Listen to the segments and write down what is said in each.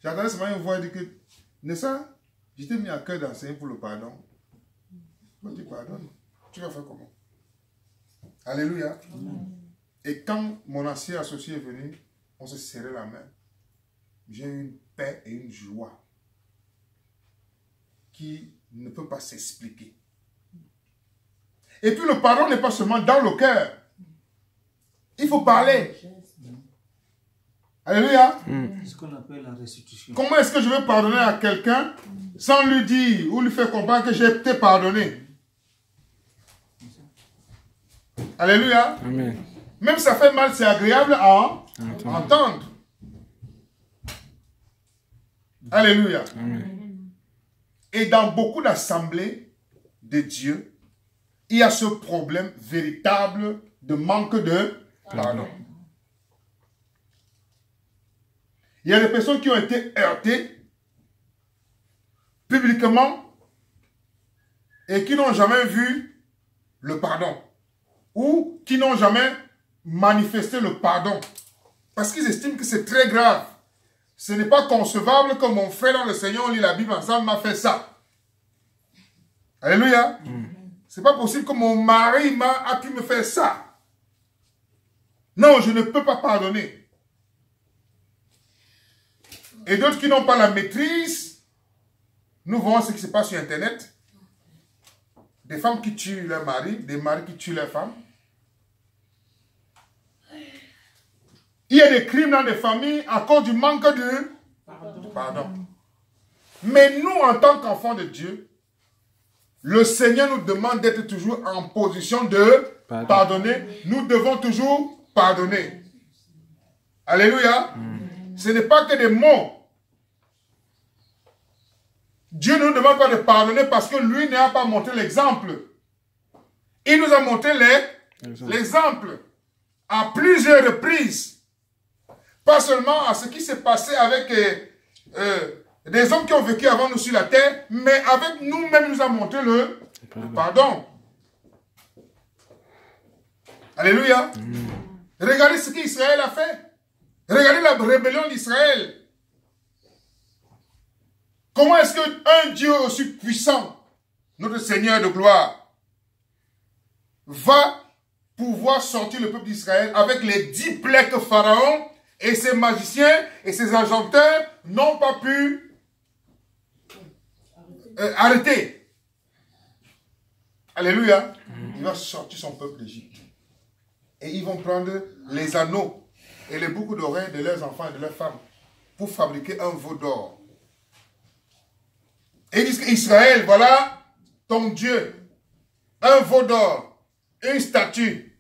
J'entendais ce matin une voix dire que, n'est-ce pas, je t'ai mis à cœur d'enseigner pour le pardon. Quand tu pardonnes, tu vas faire comment? Alléluia. Et quand mon ancien associé est venu, on se serrait la main. J'ai eu une paix et une joie qui ne peut pas s'expliquer. Et puis le pardon n'est pas seulement dans le cœur. Il faut parler. Alléluia. C'est ce qu'on appelle la restitution. Comment est-ce que je vais pardonner à quelqu'un sans lui dire ou lui faire comprendre que j'ai été pardonné? Alléluia. Amen. Même ça fait mal, c'est agréable à entendre. Alléluia. Amen. Et dans beaucoup d'assemblées de Dieu, il y a ce problème véritable de manque de pardon. Il y a des personnes qui ont été heurtées publiquement et qui n'ont jamais vu le pardon ou qui n'ont jamais manifesté le pardon parce qu'ils estiment que c'est très grave. Ce n'est pas concevable que mon frère dans le Seigneur, on lit la Bible ensemble, m'a fait ça. Alléluia. C'est pas possible que mon mari a pu me faire ça. Non, je ne peux pas pardonner. Et d'autres qui n'ont pas la maîtrise, nous voyons ce qui se passe sur Internet. Des femmes qui tuent leur mari, des maris qui tuent leurs femmes. Il y a des crimes dans des familles à cause du manque de pardon. Mais nous, en tant qu'enfants de Dieu, le Seigneur nous demande d'être toujours en position de pardonner. Nous devons toujours pardonner. Alléluia. Ce n'est pas que des mots. Dieu ne nous demande pas de pardonner parce que lui n'a pas montré l'exemple. Il nous a montré l'exemple à plusieurs reprises. Pas seulement à ce qui s'est passé avec des hommes qui ont vécu avant nous sur la terre, mais avec nous-mêmes, nous a montré le pardon. Alléluia. Regardez ce qu'Israël a fait. Regardez la rébellion d'Israël. Comment est-ce qu'un Dieu aussi puissant, notre Seigneur de gloire, va pouvoir sortir le peuple d'Israël avec les 10 plaies que Pharaon et ses magiciens et ses enchanteurs n'ont pas pu arrêter? Alléluia. Il va sortir son peuple d'Égypte. Et ils vont prendre les anneaux et les boucles d'oreilles de leurs enfants et de leurs femmes pour fabriquer un veau d'or. Et ils disent qu'Israël, voilà ton Dieu, un veau d'or, une statue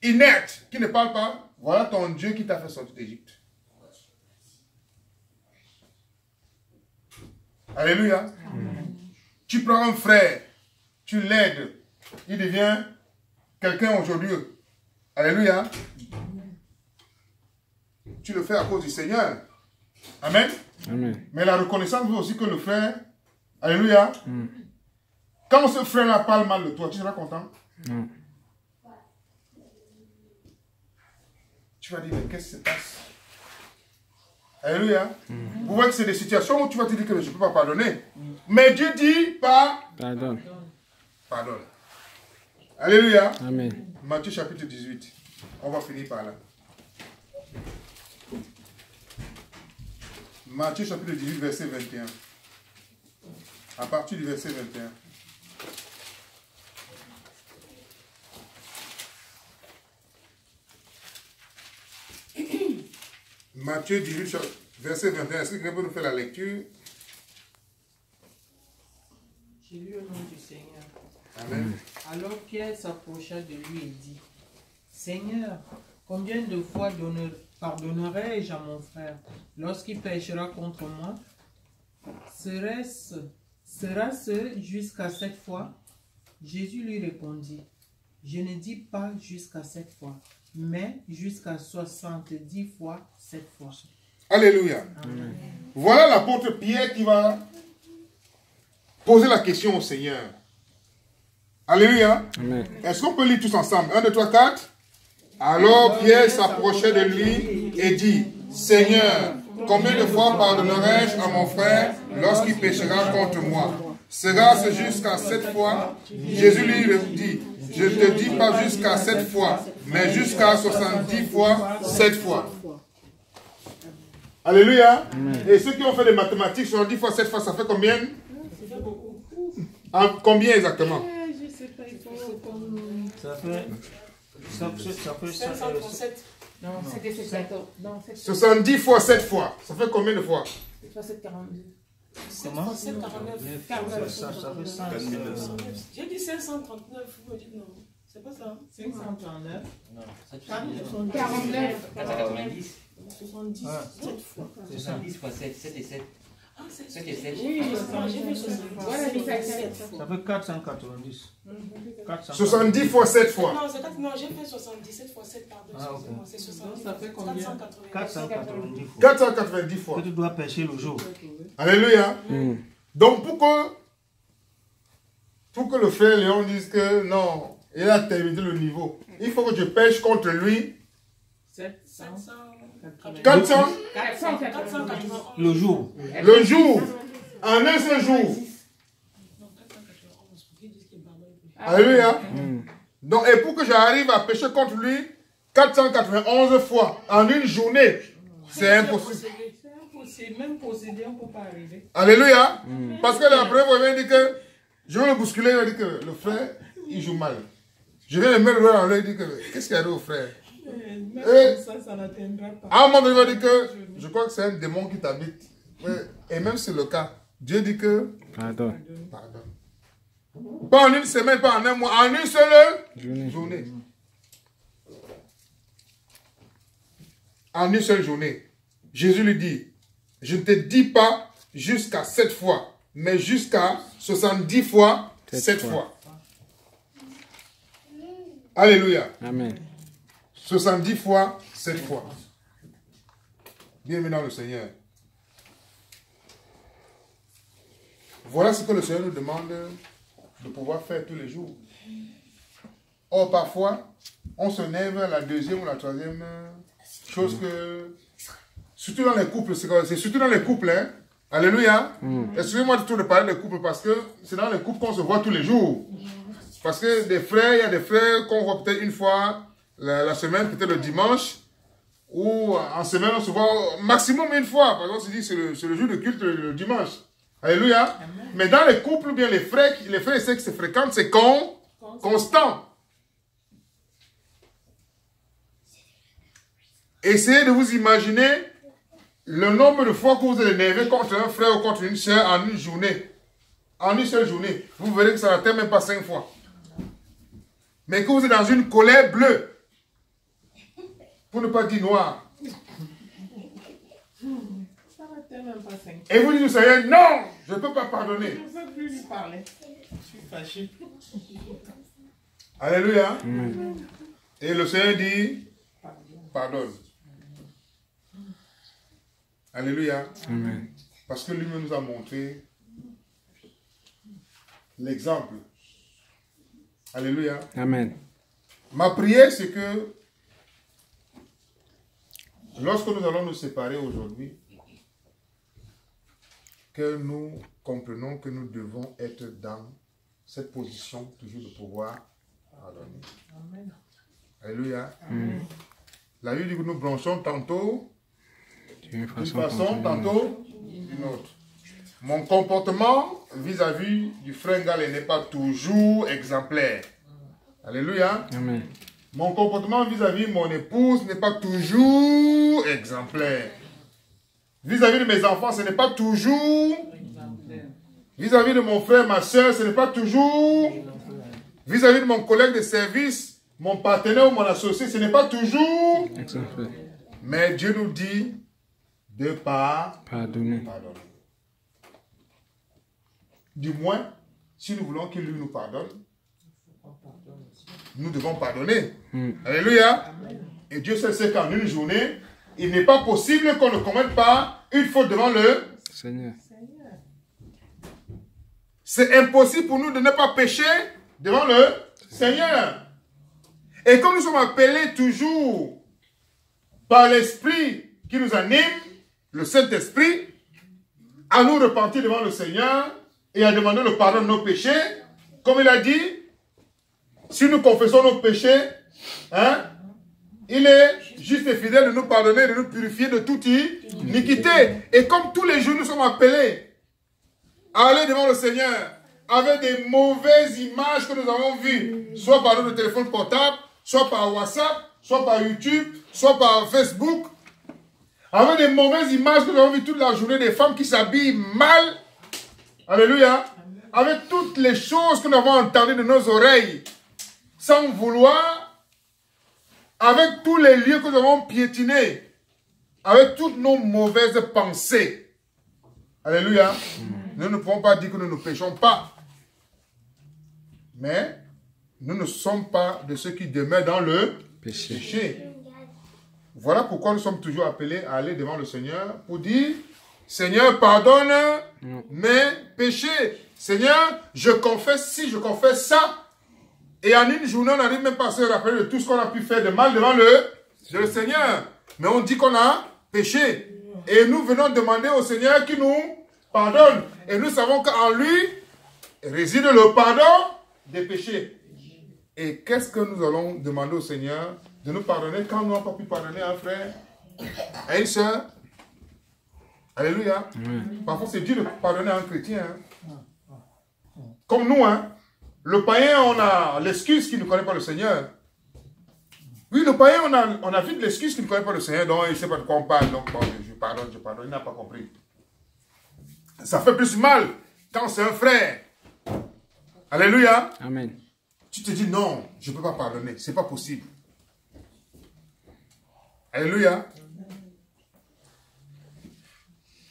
inerte qui ne parle pas, voilà ton Dieu qui t'a fait sortir d'Égypte. Alléluia. Tu prends un frère, tu l'aides, il devient quelqu'un aujourd'hui. Alléluia. Tu le fais à cause du Seigneur. Amen. Amen. Mais la reconnaissance veut aussi que le frère, alléluia, quand ce frère-là parle mal de toi, tu seras content? Non. Tu vas dire, mais qu'est-ce qui se passe? Alléluia. Vous voyez que c'est des situations où tu vas te dire que je ne peux pas pardonner. Mais Dieu dit, Pardonne. pardonne. Alléluia. Amen. Matthieu chapitre 18. On va finir par là. Matthieu chapitre 18, verset 21. À partir du verset 21. Matthieu 18, verset 21. Est-ce que quelqu'un peut nous faire la lecture? J'ai lu au nom du Seigneur. Amen. Alors Pierre s'approcha de lui et dit, Seigneur, combien de fois pardonnerai-je à mon frère lorsqu'il péchera contre moi? Sera-ce jusqu'à 7 fois? Jésus lui répondit, je ne dis pas jusqu'à 7 fois, mais jusqu'à 70 fois 7 fois. Alléluia. Amen. Voilà l'apôtre Pierre qui va poser la question au Seigneur. Alléluia. Amen. Est-ce qu'on peut lire tous ensemble? 1, 2, 3, 4. Alors Pierre s'approchait de lui et dit, Seigneur, Combien de fois pardonnerai-je à mon frère lorsqu'il péchera contre moi? Sera-ce jusqu'à 7 fois? Jésus lui dit, je ne te dis pas jusqu'à 7 fois, mais jusqu'à 70 fois 7 fois. Alléluia. Et ceux qui ont fait des mathématiques, 70 fois 7 fois, ça fait combien? Combien exactement? Je sais pas, il faut comme... Ça fait 537. Non, c'était 14. Non, 70 fois 7 fois, ça fait combien de fois? 42. comment? 749. Ça fait 100. J'ai dit 539. Vous me dites non. C'est pas ça. 539. Non, 49. 490. 70. 7 fois. 70 fois 7, 7 et 7. Ah, 7 7 et 7. Oui, j'ai fait 70. Voilà, J'ai mais ça fait fait 7 fois. Ça fait 490. 70 fois 7 fois. Non, non, j'ai fait 77 fois 7, pardon. Ah, ok. Excusez-moi, c'est 70. Ça fait combien? 490 fois. 490 fois. Que tu dois pêcher le jour. Alléluia. Donc pour que le frère Léon dise que non, il a terminé le niveau, il faut que je pêche contre lui 491. Le jour. le jour, en un seul jour. Non, 491. Pour qu'ils disent qu'il pardonne plus. Alléluia. Donc, et pour que j'arrive à pécher contre lui 491 fois en une journée, c'est impossible. C'est impossible. Même posséder, on ne peut pas arriver. Alléluia. Parce que la preuve, il vient dire que je vais le bousculer, il va dire que le frère, il joue mal. Je vais le mettre en l'œil, il dit que qu'est-ce qu'il y a au frère? Même Et- comme ça n'atteindra pas. À un moment donné, il va dire que je crois que c'est un démon qui t'habite. Et même si c'est le cas, Dieu dit que Pardon. pardonne. Pas en une semaine, pas en un mois, en une seule journée. En une seule journée. Jésus lui dit, je ne te dis pas jusqu'à 7 fois, mais jusqu'à 70 fois 7 fois. Alléluia. Amen. 70 fois 7 fois. Bienvenue dans le Seigneur. Voilà ce que le Seigneur nous demande de pouvoir faire tous les jours. Or, parfois, on se lève la deuxième ou la troisième chose que... Surtout dans les couples, c'est surtout dans les couples, hein. Alléluia. Excusez-moi de tout de parler des couples parce que c'est dans les couples qu'on se voit tous les jours. Parce que des frères, il y a des frères qu'on voit peut-être une fois la semaine, peut-être le dimanche, ou en semaine on se voit maximum une fois. Par exemple, on se dit c'est le jour de culte le dimanche. Alléluia. Mais dans les couples, bien les frères et sœurs qui se fréquentent, c'est constant. Essayez de vous imaginer le nombre de fois que vous êtes énervé contre un frère ou contre une sœur en une journée. En une seule journée. Vous verrez que ça n'atteint même pas 5 fois. Mais que vous êtes dans une colère bleue. Pour ne pas dire noire. Ça n'atteint même pas 5. Et vous dites au Seigneur, non, je ne peux pas pardonner. Je ne veux plus lui parler. Je suis fâché. Alléluia. Et le Seigneur dit, pardonne. Alléluia. Amen. Parce que lui-même nous a montré l'exemple. Alléluia. Amen. Ma prière, c'est que lorsque nous allons nous séparer aujourd'hui, que nous comprenons que nous devons être dans cette position toujours de pouvoir pardonner. Amen. Alléluia. La Bible dit que nous blanchons tantôt D'une d'une façon, façon, tantôt d'une autre. Mon comportement vis-à-vis du frère Galé n'est pas toujours exemplaire. Alléluia. Amen. Mon comportement vis-à-vis de mon épouse n'est pas toujours exemplaire. Vis-à-vis de mes enfants, ce n'est pas toujours. Vis-à-vis de mon frère, ma soeur, ce n'est pas toujours. Vis-à-vis de mon collègue de service, mon partenaire ou mon associé, ce n'est pas toujours. Exemplaire. Mais Dieu nous dit de pas Pardonner. pardonner. Du moins, si nous voulons qu'il lui nous pardonne, nous devons pardonner. Alléluia. Et Dieu sait qu'en une journée, il n'est pas possible qu'on ne commette pas une faute devant le Seigneur. C'est impossible pour nous de ne pas pécher devant le Seigneur. Et comme nous sommes appelés toujours par l'Esprit qui nous anime, le Saint-Esprit à nous repentir devant le Seigneur et à demander le pardon de nos péchés. Comme il a dit, si nous confessons nos péchés, hein, il est juste et fidèle de nous pardonner, de nous purifier de toute iniquité. Et comme tous les jours nous sommes appelés à aller devant le Seigneur avec des mauvaises images que nous avons vues, soit par notre téléphone portable, soit par WhatsApp, soit par YouTube, soit par Facebook, avec des mauvaises images que nous avons vues toute la journée, des femmes qui s'habillent mal, alléluia, avec toutes les choses que nous avons entendues de nos oreilles, sans vouloir, avec tous les lieux que nous avons piétinés, avec toutes nos mauvaises pensées. Alléluia. Nous ne pouvons pas dire que nous ne péchons pas. Mais nous ne sommes pas de ceux qui demeurent dans le péché. Voilà pourquoi nous sommes toujours appelés à aller devant le Seigneur pour dire, Seigneur, pardonne mes péchés. Seigneur, je confesse ci, je confesse ça. Et en une journée, on n'arrive même pas à se rappeler de tout ce qu'on a pu faire de mal devant le Seigneur. Mais on dit qu'on a péché. Et nous venons demander au Seigneur qui nous pardonne. Et nous savons qu'en lui réside le pardon des péchés. Et qu'est-ce que nous allons demander au Seigneur de nous pardonner quand nous n'avons pas pu pardonner à un frère, à une soeur? Alléluia. Parfois, c'est dur de pardonner à un chrétien. Hein. Comme nous, hein. Le païen, on a l'excuse qu'il ne connaît pas le Seigneur. Oui, le païen, on a vite l'excuse qu'il ne connaît pas le Seigneur, donc il ne sait pas de quoi on parle. Donc, bon, je pardonne, il n'a pas compris. Ça fait plus mal quand c'est un frère. Alléluia. Amen. Tu te dis non, je ne peux pas pardonner. Ce n'est pas possible. Alléluia.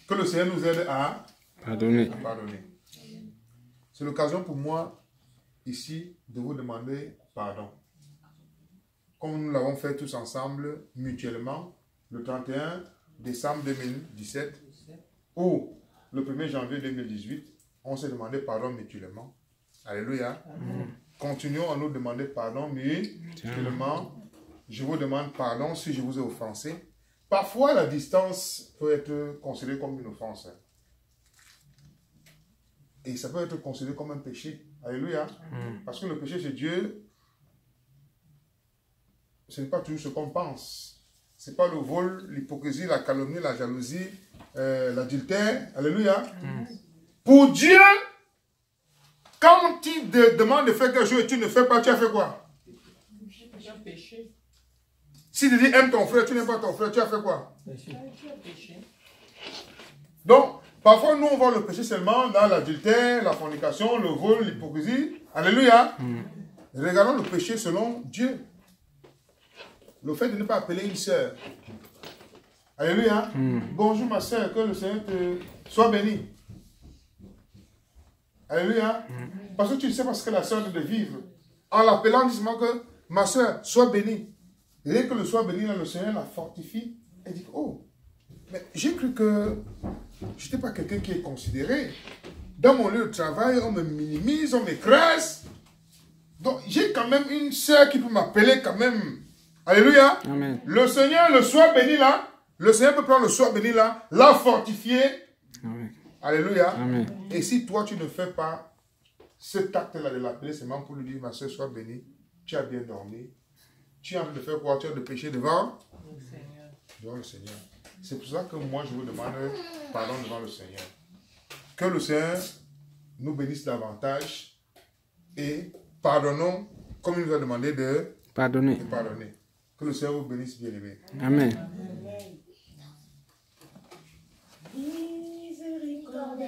Que le Seigneur nous aide à pardonner. C'est l'occasion pour moi, ici, de vous demander pardon. Comme nous l'avons fait tous ensemble, mutuellement, le 31 décembre 2017, ou le 1er janvier 2018, on s'est demandé pardon mutuellement. Alléluia. Continuons à nous demander pardon mutuellement. Je vous demande pardon si je vous ai offensé. Parfois, la distance peut être considérée comme une offense. Et ça peut être considéré comme un péché. Alléluia. Parce que le péché chez Dieu, ce n'est pas toujours ce qu'on pense. Ce n'est pas le vol, l'hypocrisie, la calomnie, la jalousie, l'adultère. Alléluia. Pour Dieu, quand il te demande de faire quelque chose et tu ne fais pas, tu as fait quoi? J'ai péché. S'il te dit aime ton frère, tu n'aimes pas ton frère, tu as fait quoi? J'ai péché. Donc, parfois, nous, on voit le péché seulement dans l'adultère, la fornication, le vol, l'hypocrisie. Alléluia. Regardons le péché selon Dieu. Le fait de ne pas appeler une sœur. Alléluia. Bonjour ma sœur, que le Seigneur te soit béni. Alléluia. Parce que tu ne sais pas ce que la sœur doit vivre. En l'appelant, dis-moi que ma sœur, sois bénie. Dès que le soit béni, là, le Seigneur la fortifie. Elle dit, oh, mais j'ai cru que je n'étais pas quelqu'un qui est considéré. Dans mon lieu de travail, on me minimise, on m'écrase. Donc, j'ai quand même une sœur qui peut m'appeler quand même. Alléluia. Amen. Le Seigneur, le soit béni là, le Seigneur peut prendre le soit béni là, la fortifier. Amen. Alléluia. Amen. Et si toi, tu ne fais pas cet acte-là de l'appeler seulement pour lui dire, ma soeur, sois bénie, tu as bien dormi, tu es en train de faire quoi? Tu as de pécher devant le Seigneur. C'est pour ça que moi, je vous demande pardon devant le Seigneur. Que le Seigneur nous bénisse davantage et pardonnons comme il nous a demandé de pardonner. Que le Seigneur vous bénisse, bien-aimés. Amen. Miséricorde.